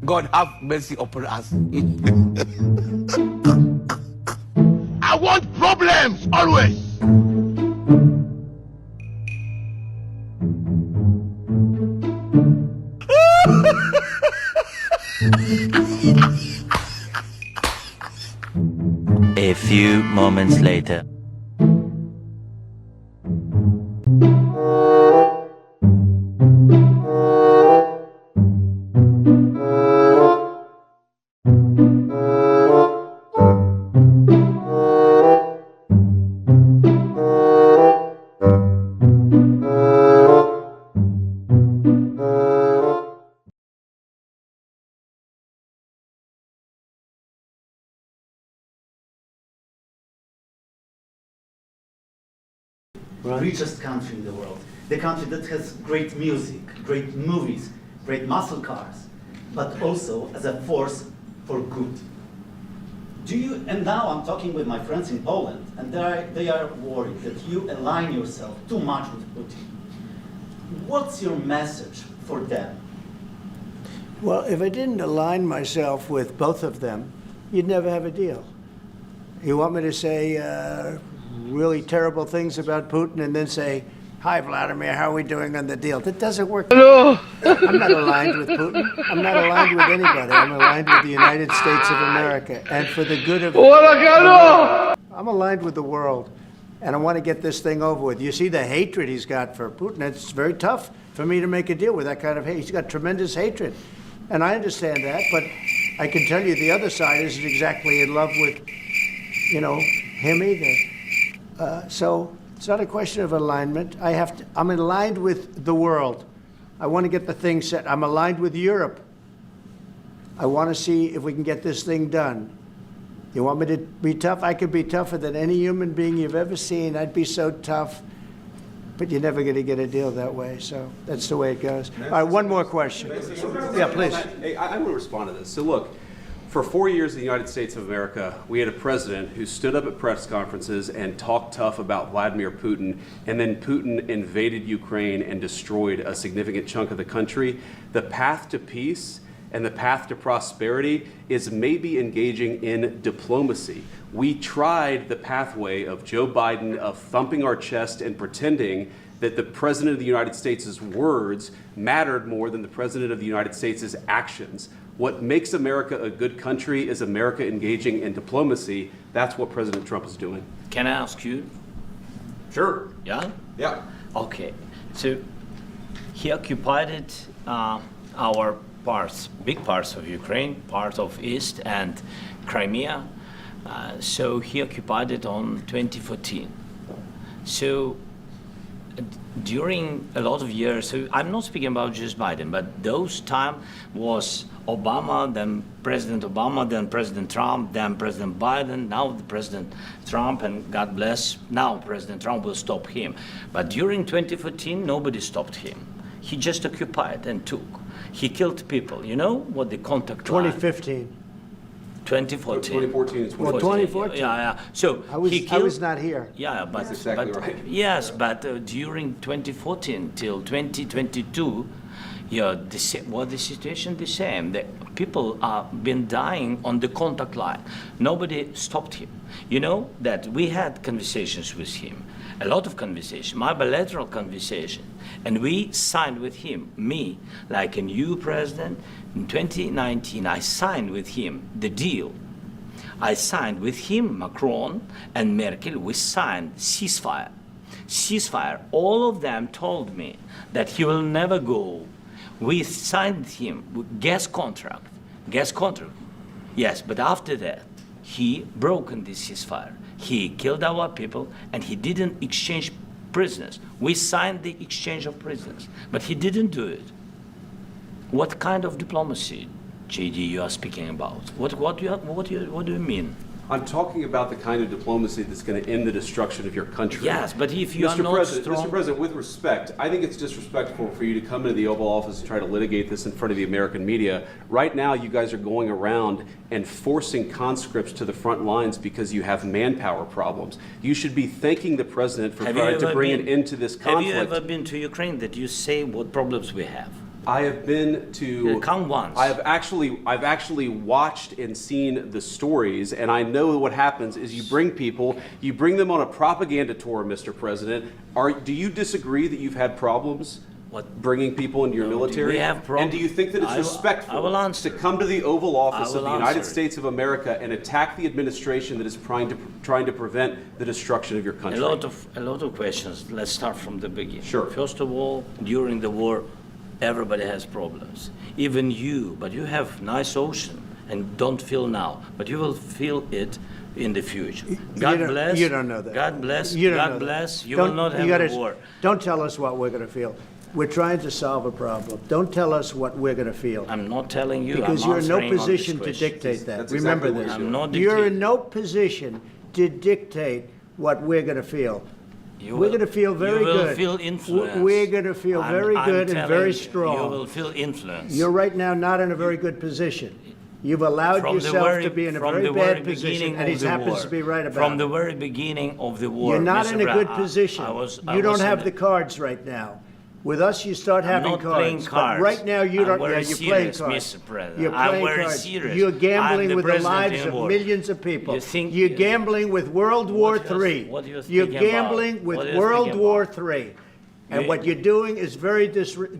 God have mercy upon us. I want problems always. A few moments later. Richest country in the world, the country that has great music, great movies, great muscle cars, but also as a force for good. And now I'm talking with my friends in Poland, and they are worried that you align yourself too much with Putin. What's your message for them? Well, if I didn't align myself with both of them, you'd never have a deal. You want me to say really terrible things about Putin and then say, "Hi, Vladimir, how are we doing on the deal?" That doesn't work. No. I'm not aligned with Putin. I'm not aligned with anybody. I'm aligned with the United States of America. And for the good of I'm aligned with the world. And I want to get this thing over with. You see the hatred he's got for Putin. It's very tough for me to make a deal with that kind of hate. He's got tremendous hatred. And I understand that, but I can tell you the other side isn't exactly in love with, him either. So it's not a question of alignment. I'm aligned with the world. I want to get the thing set. I'm aligned with Europe. I want to see if we can get this thing done. You want me to be tough? I could be tougher than any human being you've ever seen. I'd be so tough. But you're never going to get a deal that way. So that's the way it goes. All right, one more question. Yeah, please. Hey, I want to respond to this. So look, for 4 years in the United States of America, we had a president who stood up at press conferences and talked tough about Vladimir Putin, and then Putin invaded Ukraine and destroyed a significant chunk of the country. The path to peace and the path to prosperity is maybe engaging in diplomacy. We tried the pathway of Joe Biden, of thumping our chest and pretending that the President of the United States' words mattered more than the President of the United States' actions. What makes America a good country is America engaging in diplomacy. That's what President Trump is doing. Can I ask you? Sure. Yeah? Yeah. Okay. So he occupied our parts, big parts of Ukraine, part of East and Crimea. So he occupied it on 2014. So during a lot of years, so I'm not speaking about just Biden, but those time was Obama, then President Obama, then President Trump, then President Biden, now the President Trump, and God bless, now President Trump will stop him. But during 2014, nobody stopped him. He just occupied and took. He killed people. You know what the contact 2015. 2014. 2014 is Well, 2014. Yeah. So I was not here. Yeah, but, That's exactly right. Yes, but during 2014 till 2022, the situation the same. The people have been dying on the contact line. Nobody stopped him. You know that we had conversations with him, a lot of conversation, my bilateral conversation, and we signed with him, me, like a new president. In 2019, I signed with him the deal. I signed with him, Macron and Merkel, we signed ceasefire. Ceasefire, all of them told me that he will never go. We signed him with gas contract. Yes, but after that, he broken this ceasefire. He killed our people and he didn't exchange prisoners. We signed the exchange of prisoners, but he didn't do it. What kind of diplomacy, JD, you are speaking about? What do you mean? I'm talking about the kind of diplomacy that's going to end the destruction of your country. Yes, but if you are not strong... Mr. President, with respect, I think it's disrespectful for you to come into the Oval Office and try to litigate this in front of the American media. Right now, you guys are going around and forcing conscripts to the front lines because you have manpower problems. You should be thanking the President for trying to bring an end to this conflict. Have you ever been to Ukraine that you say what problems we have? I have been to. Come once. I've actually watched and seen the stories, and I know what happens is you bring them on a propaganda tour, Mr. President. Do you disagree that you've had problems? What? Bringing people into your military? We have problems. And do you think that it's respectful I will answer. to come to the Oval Office I of will the United answer. States of America and attack the administration that is trying to prevent the destruction of your country? A lot of questions. Let's start from the beginning. Sure. First of all, during the war, everybody has problems. Even you, but you have nice ocean and don't feel now, but you will feel it in the future. God bless. You don't know that. God bless. You don't know God that. bless. You Don't- will not have gotta- a war. Don't tell us what we're going to feel. We're trying to solve a problem. Don't tell us what we're going to feel. I'm not telling you. Because I'm you're in no answering on this position to question. dictate that. That's Remember exactly what this. you're I'm not You're dictating. in no position to dictate what we're going to feel. You We're will- going to feel very you will good. feel influenced. We're going to feel very I'm good and telling very you, strong. You will feel influence. You're right now not in a very good position. You've allowed From the yourself very- to be in a from very the bad very position, beginning and he of the happens war. to be right about From it. the very beginning of the war. You're not Mr. in a Brown, good position. I You don't was have in the cards right now. With us, you start I'm having not cards. playing But cards. right now, you I'm don't. Yeah, very you're playing serious, cards. Mr. President. You're I'm playing very cards. serious. You're I'm gambling the with the president lives in of war. millions of people. You think- You're gambling with World War What do you- III. what do you You're think about? gambling with What do you World think War about? III. And You- what you're doing is very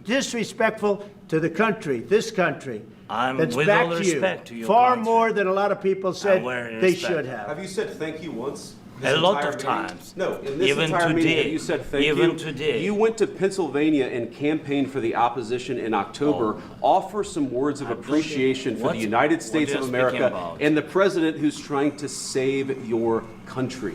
disrespectful to the country, this country. I'm That's with back all to respect to you. your Far country. more than a lot of people said very they respect. should have. Have you said thank you once? A this lot entire of meeting? times. No, in this Even entire meeting, today. have you said thank you? Even today. You went to Pennsylvania and campaigned for the opposition in October. Offer some words of appreciation for What- the United what States you're of speaking America about? and the president who's trying to save your country.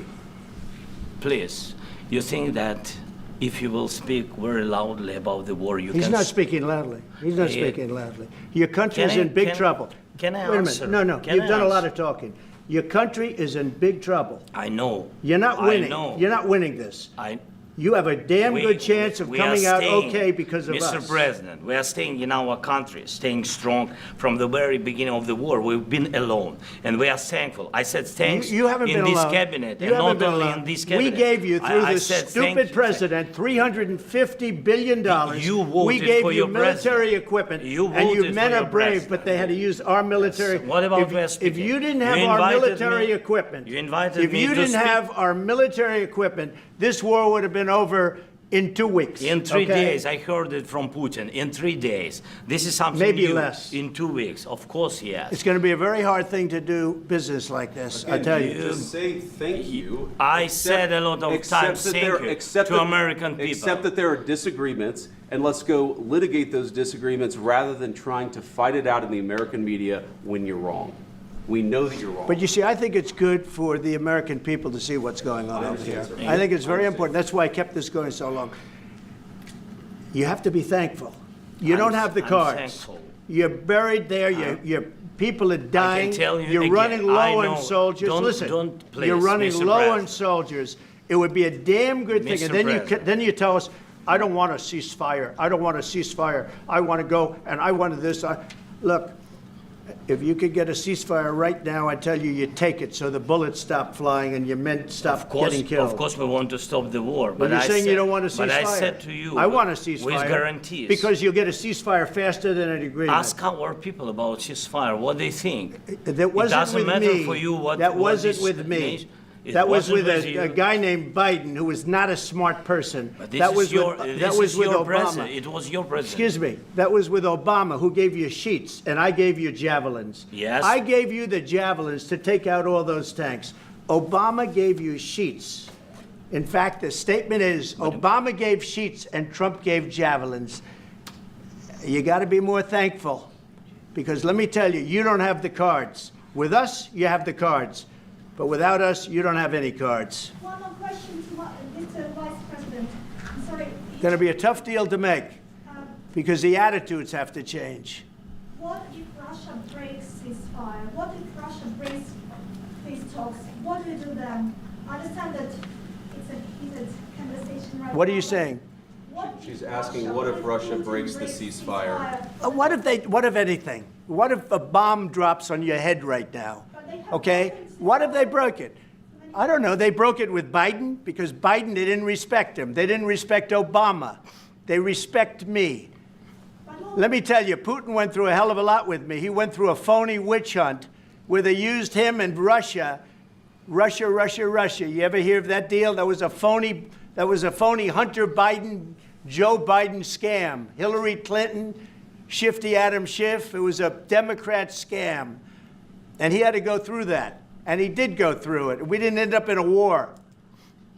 Please, you think that if you will speak very loudly about the war, you He's can... not speaking loudly. He's not Yeah. speaking loudly. Your country is Can I- in big can- trouble. can I Wait a answer? minute. No. Can You've I done a lot answer? of talking. Your country is in big trouble. I know. You're not winning. I know. You're not winning this. I, You have a damn we- good chance of we are coming out staying, okay because of Mr. us. President, we are staying in our country, staying strong from the very beginning of the war. We've been alone, and we are thankful. I said thanks You haven't in been this alone. cabinet, You and haven't not been only alone. in this cabinet. We gave you, through I this said thank stupid you. president, $350 billion. You voted we gave for you your military president. equipment, You and you voted men for are your brave, president. but they had to use our military. What about if, West if you didn't have You our invited military me- equipment, you invited if me you to didn't speak- have our military equipment, this war would have been over in 2 weeks. In 3 okay? days, I heard it from Putin. In 3 days, this is something Maybe new. less. In 2 weeks, of course, yes. It's going to be a very hard thing to do business like this, I tell you. Just say thank you. I said a lot of except times that thank there- you except to that- American people. Except that there are disagreements, and let's go litigate those disagreements rather than trying to fight it out in the American media when you're wrong. We know that you're wrong. But you see, I think it's good for the American people to see what's going on over here. understand, sir. I think it's very important. That's why I kept this going so long. You have to be thankful. You don't have the I'm cards. thankful. You're buried there. Your people are dying. tell you You're again, running I low know. on soldiers. Don't- Listen, don't, please, you're running Mr. low on President. soldiers. It would be a damn good thing. Mr. And then President. then you tell us, I don't want a ceasefire. I don't want a ceasefire. I want to go and I want this. Look, if you could get a ceasefire right now, I tell you, you take it so the bullets stop flying and your men stop getting killed. Of course, we want to stop the war. But you're saying you don't want a ceasefire. But I said to you, I want a ceasefire. with guarantees. Because you'll get a ceasefire faster than an agreement. Ask our people about ceasefire, what they think. That wasn't it doesn't with matter me. for you what. That what wasn't this with me. nation- it That was wasn't with you. a guy named Biden, who was not a smart person. But this That is was your, with, this that was is with your Obama. president. It was your president. Excuse me. That was with Obama, who gave you sheets, and I gave you javelins. Yes. I gave you the javelins to take out all those tanks. Obama gave you sheets. In fact, the statement is Obama gave sheets and Trump gave javelins. You got to be more thankful, because let me tell you, you don't have the cards. With us, you have the cards. But without us, you don't have any cards. One more question to Mr. Vice President. I'm sorry. Going to be a tough deal to make, because the attitudes have to change. What if Russia breaks ceasefire? What if Russia breaks peace talks? What do you do then? I understand that it's a heated conversation right now. What are you saying? What if She's asking, what if Russia Putin breaks the ceasefire? What if anything? What if a bomb drops on your head right now? Okay? What if they broke it? I don't know. They broke it with Biden because Biden, they didn't respect him. They didn't respect Obama. They respect me. Let me tell you, Putin went through a hell of a lot with me. He went through a phony witch hunt where they used him and Russia. You ever hear of that deal? That was a phony Hunter Biden, Joe Biden scam. Hillary Clinton, Shifty Adam Schiff. It was a Democrat scam. And he had to go through that. And he did go through it. We didn't end up in a war.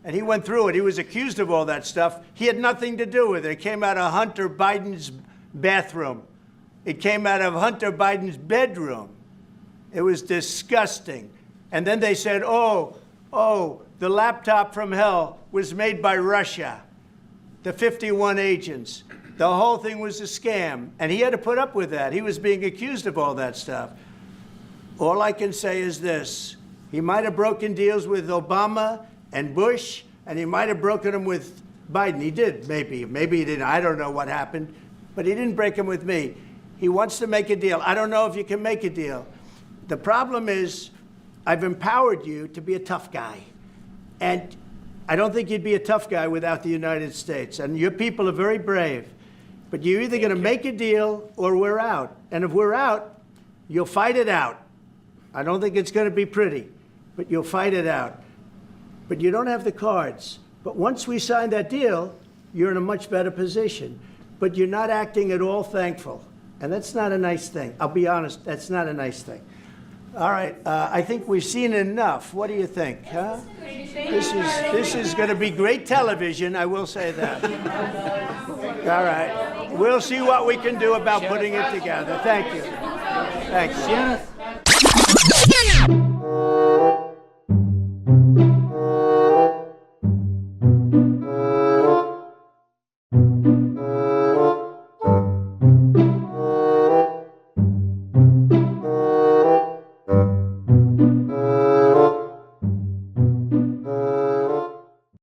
And he went through it. He was accused of all that stuff. He had nothing to do with it. It came out of Hunter Biden's bathroom. It came out of Hunter Biden's bedroom. It was disgusting. And then they said, oh, the laptop from hell was made by Russia, the 51 agents. The whole thing was a scam. And he had to put up with that. He was being accused of all that stuff. All I can say is this. He might have broken deals with Obama and Bush, and he might have broken them with Biden. He did, maybe. Maybe he didn't. I don't know what happened. But he didn't break them with me. He wants to make a deal. I don't know if you can make a deal. The problem is I've empowered you to be a tough guy. And I don't think you'd be a tough guy without the United States. And your people are very brave. But you're either going to make a deal or we're out. And if we're out, you'll fight it out. I don't think it's going to be pretty, but you'll fight it out. But you don't have the cards. But once we sign that deal, you're in a much better position. But you're not acting at all thankful. And that's not a nice thing. I'll be honest, that's not a nice thing. All right, I think we've seen enough. What do you think? Huh? This is going to be great television, I will say that. All right, we'll see what we can do about putting it together. Thank you. Thank you.